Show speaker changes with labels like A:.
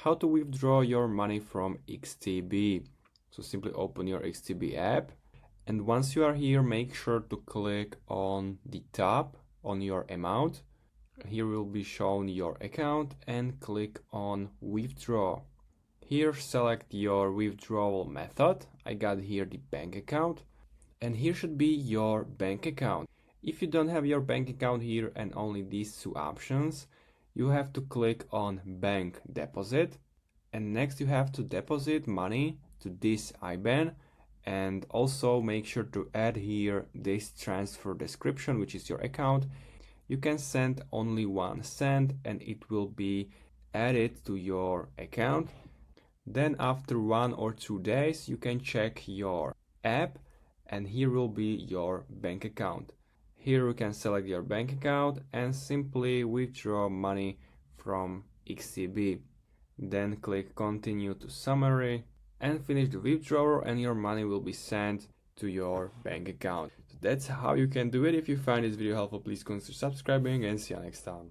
A: how to withdraw your money from XTB. So simply open your XTB app, and once you are here, make sure to click on the tab on your amount. Here will be shown your account and click on withdraw. Here select your withdrawal method. I got here the bank account, and here should be your bank account. If you don't have your bank account here and only these two options, you have to click on bank deposit, and next you have to deposit money to this IBAN, and also make sure to add here this transfer description, which is your account. You can send only 1 cent and it will be added to your account. Then after 1 or 2 days you can check your app, and here will be your bank account. Here you can select your bank account and simply withdraw money from XTB. Then click continue to summary and finish the withdrawal, and your money will be sent to your bank account. So that's how you can do it. If you find this video helpful, please consider subscribing, and see you next time.